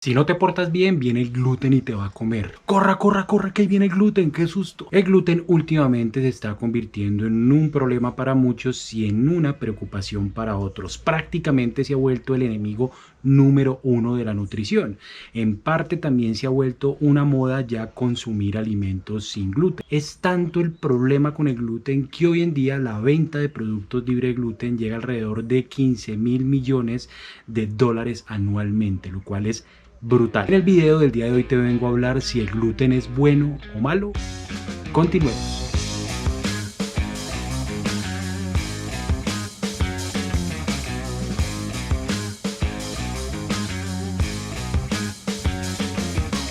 Si no te portas bien, viene el gluten y te va a comer. Corra, corra, corra, que ahí viene el gluten, qué susto. El gluten últimamente se está convirtiendo en un problema para muchos y en una preocupación para otros. Prácticamente se ha vuelto el enemigo número uno de la nutrición. En parte también se ha vuelto una moda ya consumir alimentos sin gluten. Es tanto el problema con el gluten que hoy en día la venta de productos libre de gluten llega alrededor de 15.000 millones de dólares anualmente, lo cual es brutal. En el video del día de hoy te vengo a hablar si el gluten es bueno o malo. Continuemos.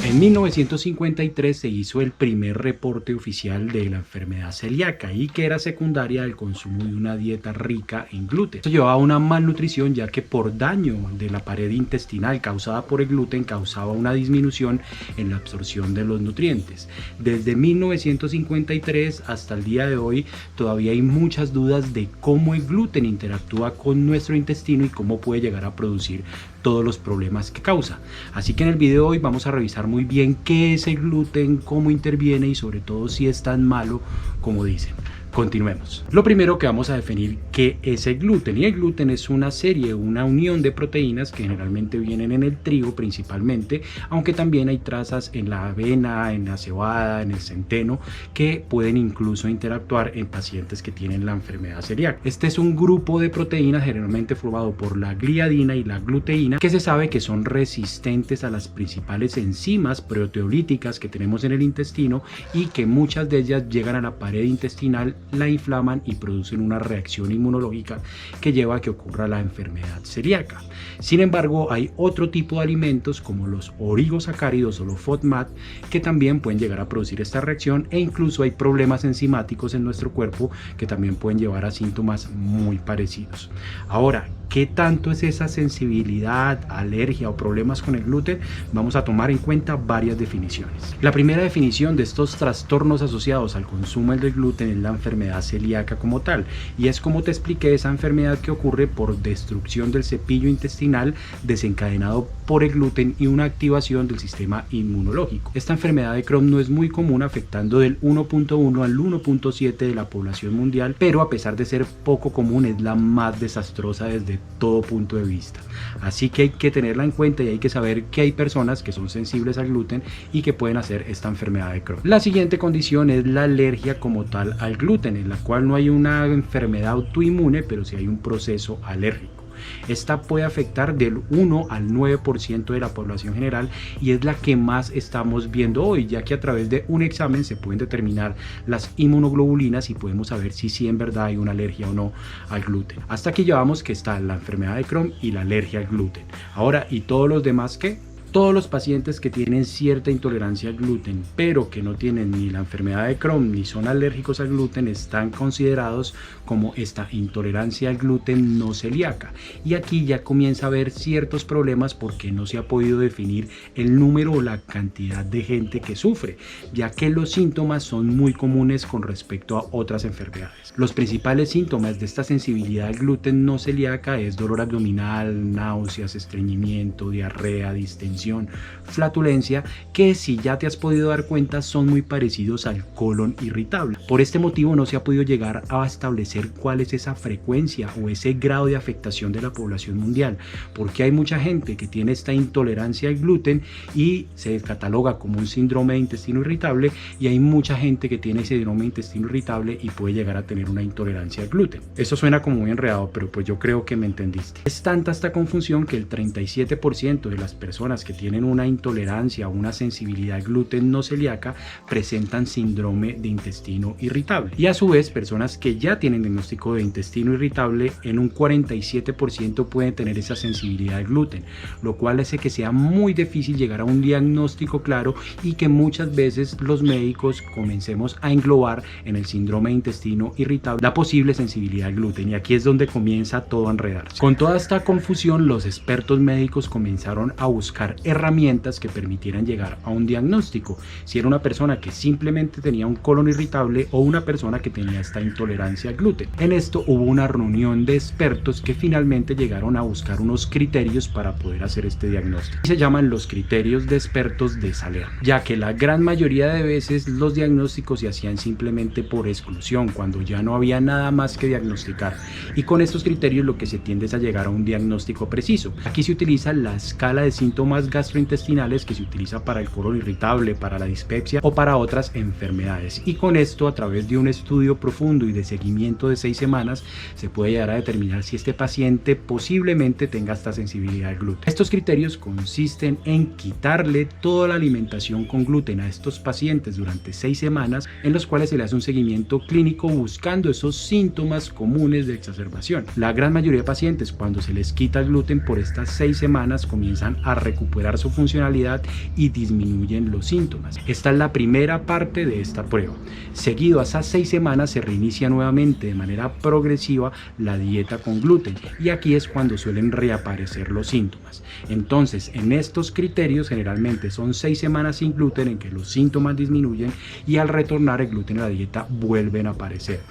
En 1953 se hizo el primer reporte oficial de la enfermedad celíaca y que era secundaria del consumo de una dieta rica en gluten. Esto llevaba a una malnutrición ya que por daño de la pared intestinal causada por el gluten causaba una disminución en la absorción de los nutrientes. Desde 1953 hasta el día de hoy todavía hay muchas dudas de cómo el gluten interactúa con nuestro intestino y cómo puede llegar a producir todos los problemas que causa. Así que en el video de hoy vamos a revisar muy bien qué es el gluten, cómo interviene y sobre todo si es tan malo como dicen. Continuemos. Lo primero que vamos a definir qué es el gluten, y el gluten es una unión de proteínas que generalmente vienen en el trigo principalmente, aunque también hay trazas en la avena, en la cebada, en el centeno, que pueden incluso interactuar en pacientes que tienen la enfermedad celíaca. Este es un grupo de proteínas generalmente formado por la gliadina y la gluteína, que se sabe que son resistentes a las principales enzimas proteolíticas que tenemos en el intestino y que muchas de ellas llegan a la pared intestinal, la inflaman y producen una reacción inmunológica que lleva a que ocurra la enfermedad celíaca. Sin embargo, hay otro tipo de alimentos como los oligosacáridos o los FODMAP que también pueden llegar a producir esta reacción, e incluso hay problemas enzimáticos en nuestro cuerpo que también pueden llevar a síntomas muy parecidos. Ahora, ¿qué tanto es esa sensibilidad, alergia o problemas con el gluten? Vamos a tomar en cuenta varias definiciones. La primera definición de estos trastornos asociados al consumo del gluten es la enfermedad celíaca como tal, y es, como te expliqué, esa enfermedad que ocurre por destrucción del cepillo intestinal desencadenado por el gluten y una activación del sistema inmunológico. Esta enfermedad de Crohn no es muy común, afectando del 1.1 al 1.7 de la población mundial, pero a pesar de ser poco común es la más desastrosa desde todo punto de vista. Así que hay que tenerla en cuenta y hay que saber que hay personas que son sensibles al gluten y que pueden hacer esta enfermedad de Crohn. La siguiente condición es la alergia como tal al gluten, en la cual no hay una enfermedad autoinmune, pero sí hay un proceso alérgico. Esta puede afectar del 1 al 9% de la población general y es la que más estamos viendo hoy, ya que a través de un examen se pueden determinar las inmunoglobulinas y podemos saber si en verdad hay una alergia o no al gluten. Hasta aquí llevamos que está la enfermedad de Crohn y la alergia al gluten. Ahora, ¿y todos los demás qué? Todos los pacientes que tienen cierta intolerancia al gluten, pero que no tienen ni la enfermedad de Crohn ni son alérgicos al gluten, están considerados como esta intolerancia al gluten no celíaca. Y aquí ya comienza a haber ciertos problemas porque no se ha podido definir el número o la cantidad de gente que sufre, ya que los síntomas son muy comunes con respecto a otras enfermedades. Los principales síntomas de esta sensibilidad al gluten no celíaca es dolor abdominal, náuseas, estreñimiento, diarrea, distensión, flatulencia, que si ya te has podido dar cuenta son muy parecidos al colon irritable. Por este motivo no se ha podido llegar a establecer cuál es esa frecuencia o ese grado de afectación de la población mundial, porque hay mucha gente que tiene esta intolerancia al gluten y se cataloga como un síndrome de intestino irritable, y hay mucha gente que tiene ese síndrome de intestino irritable y puede llegar a tener una intolerancia al gluten. Eso suena como muy enredado, pero pues yo creo que me entendiste. Es tanta esta confusión que el 37% de las personas que tienen una intolerancia o una sensibilidad al gluten no celíaca presentan síndrome de intestino irritable, y a su vez personas que ya tienen diagnóstico de intestino irritable en un 47% pueden tener esa sensibilidad al gluten, lo cual hace que sea muy difícil llegar a un diagnóstico claro y que muchas veces los médicos comencemos a englobar en el síndrome de intestino irritable la posible sensibilidad al gluten, y aquí es donde comienza todo a enredarse. Con toda esta confusión, los expertos médicos comenzaron a buscar herramientas que permitieran llegar a un diagnóstico, si era una persona que simplemente tenía un colon irritable o una persona que tenía esta intolerancia al gluten. En esto hubo una reunión de expertos que finalmente llegaron a buscar unos criterios para poder hacer este diagnóstico. Se llaman los criterios de expertos de Salerno, ya que la gran mayoría de veces los diagnósticos se hacían simplemente por exclusión, cuando ya no había nada más que diagnosticar, y con estos criterios lo que se tiende es a llegar a un diagnóstico preciso. Aquí se utiliza la escala de síntomas gastrointestinales que se utiliza para el colon irritable, para la dispepsia o para otras enfermedades, y con esto, a través de un estudio profundo y de seguimiento de 6 semanas, se puede llegar a determinar si este paciente posiblemente tenga esta sensibilidad al gluten. Estos criterios consisten en quitarle toda la alimentación con gluten a estos pacientes durante 6 semanas, en los cuales se le hace un seguimiento clínico buscando esos síntomas comunes de exacerbación. La gran mayoría de pacientes, cuando se les quita el gluten por estas 6 semanas, comienzan a recuperar su funcionalidad y disminuyen los síntomas. Esta es la primera parte de esta prueba. Seguido a esas 6 semanas se reinicia nuevamente de manera progresiva la dieta con gluten, y aquí es cuando suelen reaparecer los síntomas. Entonces, en estos criterios generalmente son 6 semanas sin gluten en que los síntomas disminuyen, y al retornar el gluten a la dieta vuelven a aparecer.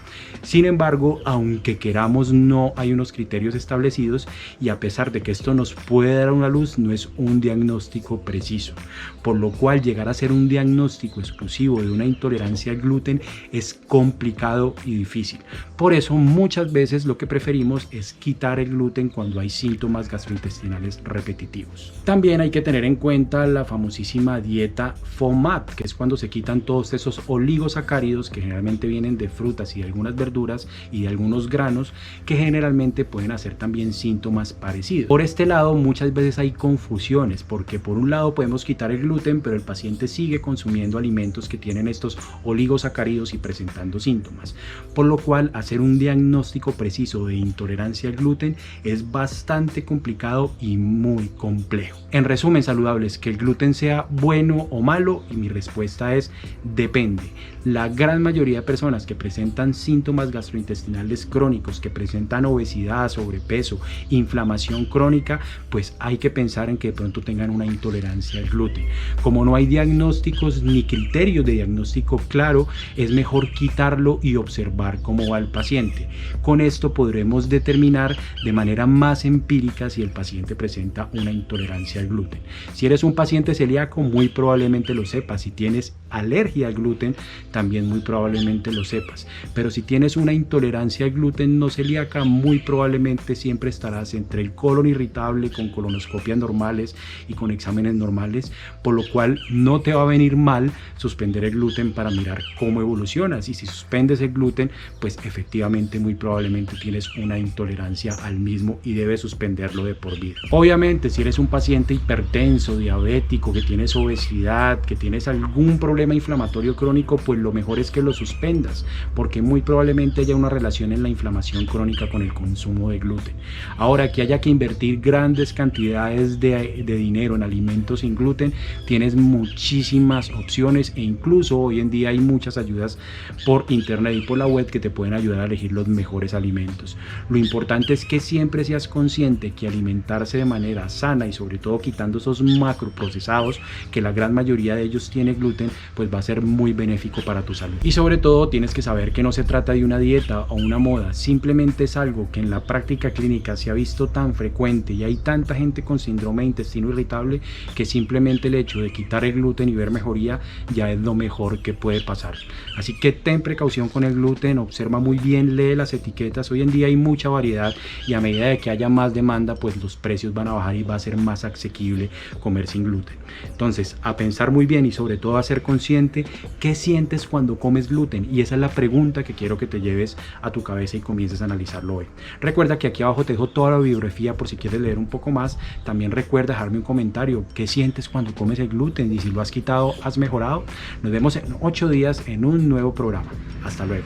Sin embargo, aunque queramos, no hay unos criterios establecidos, y a pesar de que esto nos puede dar una luz, no es un diagnóstico preciso, por lo cual llegar a ser un diagnóstico exclusivo de una intolerancia al gluten es complicado y difícil. Por eso muchas veces lo que preferimos es quitar el gluten cuando hay síntomas gastrointestinales repetitivos. También hay que tener en cuenta la famosísima dieta FODMAP, que es cuando se quitan todos esos oligosacáridos que generalmente vienen de frutas y de algunas verduras y de algunos granos, que generalmente pueden hacer también síntomas parecidos. Por este lado, muchas veces hay confusiones, porque por un lado podemos quitar el gluten, pero el paciente sigue consumiendo alimentos que tienen estos oligosacáridos y presentando síntomas, por lo cual hacer un diagnóstico preciso de intolerancia al gluten es bastante complicado y muy complejo. En resumen, saludables, que el gluten sea bueno o malo, y mi respuesta es depende. La gran mayoría de personas que presentan síntomas gastrointestinales crónicos, que presentan obesidad, sobrepeso, inflamación crónica, pues hay que pensar en que de pronto tengan una intolerancia al gluten. Como no hay diagnósticos ni criterios de diagnóstico claro, es mejor quitarlo y observar cómo va el paciente. Con esto podremos determinar de manera más empírica si el paciente presenta una intolerancia al gluten. Si eres un paciente celíaco, muy probablemente lo sepas. Si tienes alergia al gluten, también muy probablemente lo sepas. Pero si tienes una intolerancia al gluten no celíaca, muy probablemente siempre estarás entre el colon irritable, con colonoscopias normales y con exámenes normales, por lo cual no te va a venir mal suspender el gluten para mirar cómo evolucionas. Y si suspendes el gluten, pues efectivamente muy probablemente tienes una intolerancia al mismo y debes suspenderlo de por vida. Obviamente, si eres un paciente hipertenso, diabético, que tienes obesidad, que tienes algún problema inflamatorio crónico, pues lo mejor es que lo suspendas, porque muy probablemente haya una relación en la inflamación crónica con el consumo de gluten. Ahora, que haya que invertir grandes cantidades de dinero en alimentos sin gluten, tienes muchísimas opciones, e incluso hoy en día hay muchas ayudas por internet y por la web que te pueden ayudar a elegir los mejores alimentos. Lo importante es que siempre seas consciente que alimentarse de manera sana, y sobre todo quitando esos macroprocesados, que la gran mayoría de ellos tiene gluten, pues va a ser muy benéfico para tu salud. Y sobre todo tienes que saber que no se trata de una dieta o una moda, simplemente es algo que en la práctica clínica se ha visto tan frecuente, y hay tanta gente con síndrome de intestino irritable que simplemente el hecho de quitar el gluten y ver mejoría ya es lo mejor que puede pasar. Así que ten precaución con el gluten, observa muy bien, lee las etiquetas. Hoy en día hay mucha variedad, y a medida de que haya más demanda, pues los precios van a bajar y va a ser más asequible comer sin gluten. Entonces, a pensar muy bien, y sobre todo a ser consciente qué sientes cuando comes gluten, y esa es la pregunta que quiero que te lleves a tu cabeza y comiences a analizarlo hoy. Recuerda que aquí abajo te dejo toda la bibliografía por si quieres leer un poco más. También recuerda dejarme un comentario, qué sientes cuando comes el gluten, y si lo has quitado, has mejorado. Nos vemos en 8 días en un nuevo programa. Hasta luego.